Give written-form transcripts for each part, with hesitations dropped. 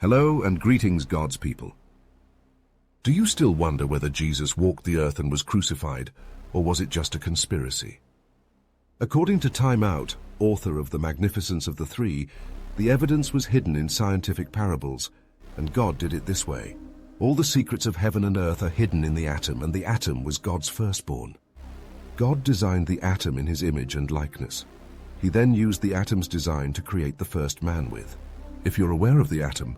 Hello and greetings, God's people. Do you still wonder whether Jesus walked the earth and was crucified, or was it just a conspiracy? According to Time Out, author of The Magnificence of the Three, the evidence was hidden in scientific parables, and God did it this way. All the secrets of heaven and earth are hidden in the atom, and the atom was God's firstborn. God designed the atom in his image and likeness. He then used the atom's design to create the first man with. If you're aware of the atom,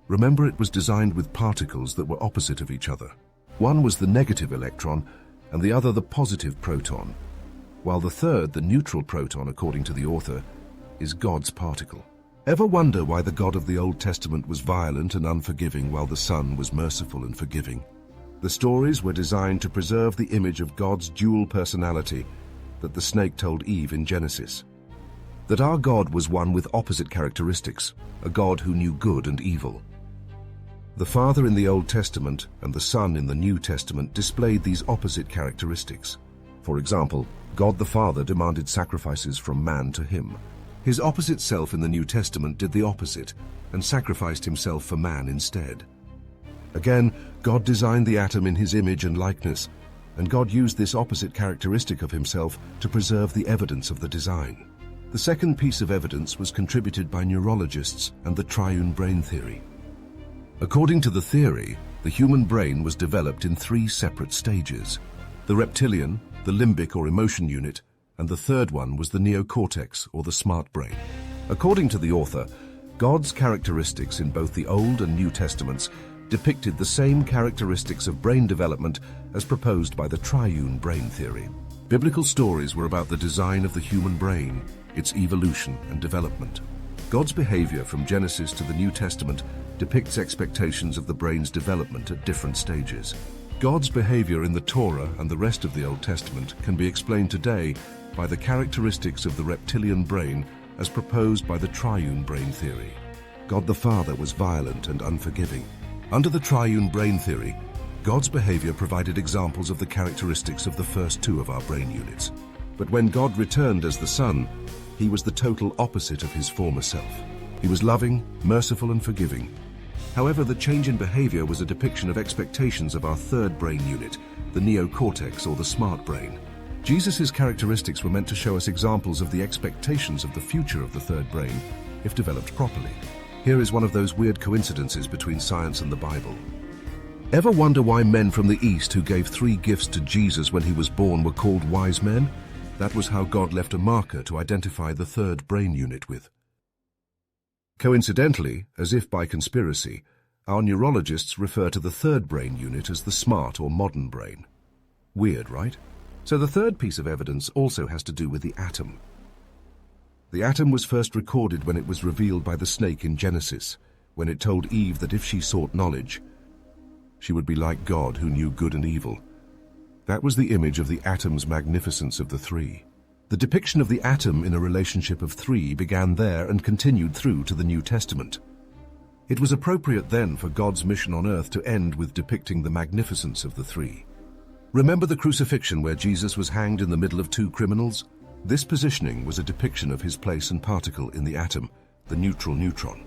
remember it was designed with particles that were opposite of each other. One was the negative electron, and the other the positive proton, while the third, the neutral proton, according to the author, is God's particle. Ever wonder why the God of the Old Testament was violent and unforgiving while the Son was merciful and forgiving? The stories were designed to preserve the image of God's dual personality that the snake told Eve in Genesis. That our God was one with opposite characteristics, a God who knew good and evil. The Father in the Old Testament and the Son in the New Testament displayed these opposite characteristics. For example, God the Father demanded sacrifices from man to him. His opposite self in the New Testament did the opposite and sacrificed himself for man instead. Again, God designed the atom in his image and likeness, and God used this opposite characteristic of himself to preserve the evidence of the design. The second piece of evidence was contributed by neurologists and the triune brain theory. According to the theory, the human brain was developed in three separate stages: the reptilian, the limbic or emotion unit, and the third one was the neocortex or the smart brain. According to the author, God's characteristics in both the Old and New Testaments depicted the same characteristics of brain development as proposed by the triune brain theory. Biblical stories were about the design of the human brain, its evolution and development. God's behavior from Genesis to the New Testament depicts expectations of the brain's development at different stages. God's behavior in the Torah and the rest of the Old Testament can be explained today by the characteristics of the reptilian brain as proposed by the triune brain theory. God the Father was violent and unforgiving. Under the triune brain theory, God's behavior provided examples of the characteristics of the first two of our brain units. But when God returned as the Son, he was the total opposite of his former self. He was loving, merciful, and forgiving. However, the change in behavior was a depiction of expectations of our third brain unit, the neocortex or the smart brain. Jesus' characteristics were meant to show us examples of the expectations of the future of the third brain, if developed properly. Here is one of those weird coincidences between science and the Bible. Ever wonder why men from the East who gave 3 gifts to Jesus when he was born were called wise men? That was how God left a marker to identify the third brain unit with. Coincidentally, as if by conspiracy, our neurologists refer to the third brain unit as the smart or modern brain. Weird, right? So the third piece of evidence also has to do with the atom. The atom was first recorded when it was revealed by the snake in Genesis, when it told Eve that if she sought knowledge, she would be like God who knew good and evil. That was the image of the atom's magnificence of the three. The depiction of the atom in a relationship of 3 began there and continued through to the New Testament. It was appropriate then for God's mission on earth to end with depicting the magnificence of the 3. Remember the crucifixion where Jesus was hanged in the middle of 2 criminals? This positioning was a depiction of his place and particle in the atom, the neutral neutron.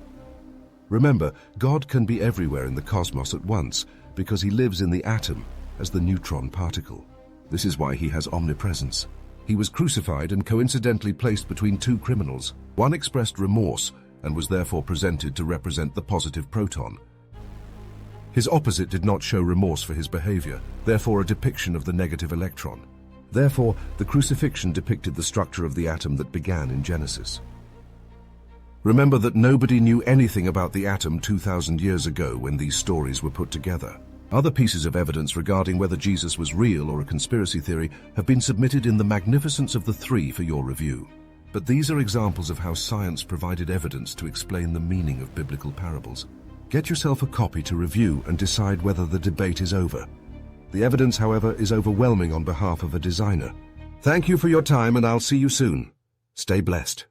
Remember, God can be everywhere in the cosmos at once because he lives in the atom as the neutron particle. This is why he has omnipresence. He was crucified and coincidentally placed between 2 criminals. One expressed remorse and was therefore presented to represent the positive proton. His opposite did not show remorse for his behavior, therefore a depiction of the negative electron. Therefore, the crucifixion depicted the structure of the atom that began in Genesis. Remember that nobody knew anything about the atom 2,000 years ago when these stories were put together. Other pieces of evidence regarding whether Jesus was real or a conspiracy theory have been submitted in The Magnificence of the Three for your review. But these are examples of how science provided evidence to explain the meaning of biblical parables. Get yourself a copy to review and decide whether the debate is over. The evidence, however, is overwhelming on behalf of a designer. Thank you for your time, and I'll see you soon. Stay blessed.